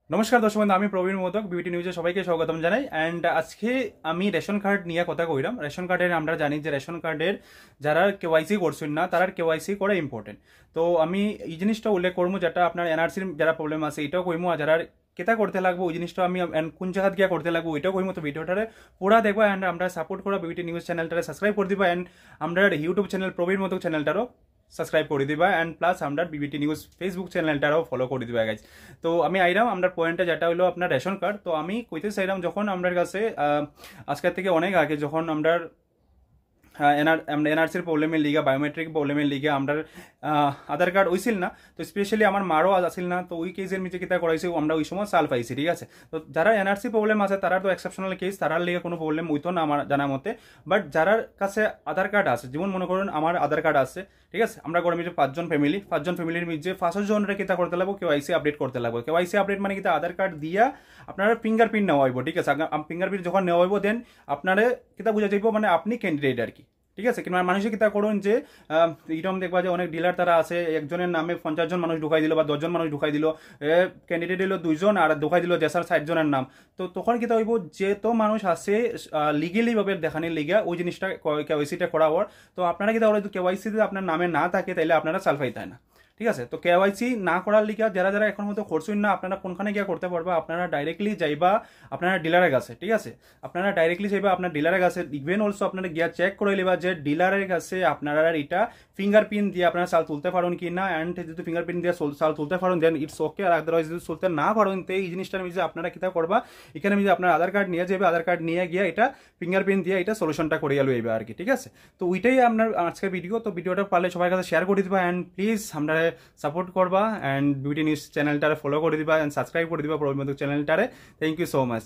নমস্কার দর্শক বন্ধু, আমি প্রবীণ মোদক বিউটি নিউজে সবাইকে স্বাগতম জানাই। অ্যান্ড আজকে আমি রেশন কার্ড নিয়ে কথা কইলাম। রেশন কার্ডের আমরা জানি যে রেশন কার্ডের যারা কেওয়াইসি করছেন না তারা কেওয়াইসি করা ইম্পর্টেন্ট। তো আমি এই জিনিসটা উল্লেখ করবো, যেটা আপনার এনআরসির যারা প্রবলেম আছে এটাও কইমু, আর যারা কেতা করতে লাগবো ওই জিনিসটা আমি কোন জায়গা গিয়ে করতে লাগবো ওইটাও কইমু। তো ভিডিওটারে পুরা দেখবো অ্যান্ড আমরা সাপোর্ট করা বিউটি নিউজ চ্যানেলটারে সাবস্ক্রাইব করে দিবা। অ্যান্ড আমরা ইউটিউব চ্যানেল প্রবীণ মোদক চ্যানেলটারও সাবস্ক্রাইব করে দিবা। অ্যান্ড প্লাস আমরা বিবিটি নিউজ ফেসবুক চ্যানেলটারও ফলো করে দিবা গাইজ। তো আমি আইরাম আমরা পয়েন্টটা যেটা হলো আপনার রেশন কার্ড। তো আমি কইতে চাইলাম, যখন আমার কাছে আজকের থেকে অনেক আগে যখন আমরা এনআরসির প্রবলেমের লিগা বায়োমেট্রিক প্রবলেমের লিগা আমরা আধার কার্ড হইছিল না। তো স্পেশালি আমার মারও আসিল না। তো ওই কেসের মিছে কিতা করাইছি আমরা ওই সময় সাল পাইছি, ঠিক আছে। তো যারা এনআরসি প্রবলেম আছে তারা তো এক্সেপশনাল কেস, তারার লিগে কোনো প্রবলেম হইতো না আমার জানা মতে। বাট যারা কাছে আধার কার্ড আছে, যেমন মনে করুন আমার আধার কার্ড আছে, ঠিক আছে, আমরা ঘরের মিছে পাঁচজন ফ্যামিলির মিছে 5 জনের কিতা করতে লাগবো, কেওয়াইসি আপডেট করতে লাগবো। কেওয়াইসি আপডেট মানে কিতা আধার কার্ড দিয়া আপনারা ফিঙ্গারপ্রিন্ট নেওয়া হইব, ঠিক আছে। ফিঙ্গারপ্রিন্ট যখন নেওয়া হইব দেন আপনারা কিতা বুঝা যাইব মানে আপনি ক্যান্ডিডেট আর কি, ঠিক আছে। কিন্তু মানুষের কিতা করুন যে এইরকম দেখবা যে অনেক ডিলার তারা আছে, একজনের নামে 50 জন মানুষ ঢুকাই দিল বা 10 জন মানুষ ঢুকাই দিল, ক্যান্ডিডেট হলো 2 জন আর ঢুকাই দিল দেশের 60 জনের নাম। তো তখন কিতা হইব যে তো মানুষ আছে লিগেলি ভাবে দেখানির লিগা ওই জিনিসটা কেওয়াইসিটা করা হওয়ার। তো আপনারা কিতা বলে কেওয়াইসি যদি আপনার নামে না থাকে তাইলে আপনারা চাল পাইতে হয় না, ঠিক আছে। তো কেওয়াইসি না করার লিগা যারা যারা এখন মতো করছেন না, আপনারা কোনখানে গিয়ে করতে পারবা, আপনারা ডাইরেক্টলি যাইবা আপনারা ডিলারের কাছে, ঠিক আছে। আপনারা ডাইরেক্টলি যাইবা আপনার ডিলারের কাছে, ইভেন অলসো আপনারা গিয়া চেক করে লিবা যে ডিলারের কাছে আপনারা এটা ফিঙ্গারপ্রিন্ট দিয়ে আপনারা চাল তুলতে পারেন কি না। অ্যান্ড যদি ফিঙ্গারপ্রিন্ট দিয়ে চাল তুলতে পারেন দেন ইটস ওকে, আর আদারওয়াইজ যদি তুলতে না পারেন তো এই জিনিসটার মিজে আপনারা কিতা করবা, এখানে মিজে আপনার আধার কার্ড নিয়ে যাবে, আধার কার্ড নিয়ে গিয়া এটা ফিঙ্গারপ্রিন্ট দিয়ে এটা সলিউশনটা করে গেল এইবার আর কি, ঠিক আছে। তো ওইটাই আপনার আজকের ভিডিও। তো ভিডিওটা পারলে সবার কাছে শেয়ার করে দিবা অ্যান্ড প্লিজ আমরা সাপোর্ট করবা অ্যান্ড বিউটি নিউজ চ্যানেলটারে ফলো করে দিবা অ্যান্ড সাবস্ক্রাইব করে দিবা প্রবীণ মোদক চ্যানেলটারে। Thank you so much.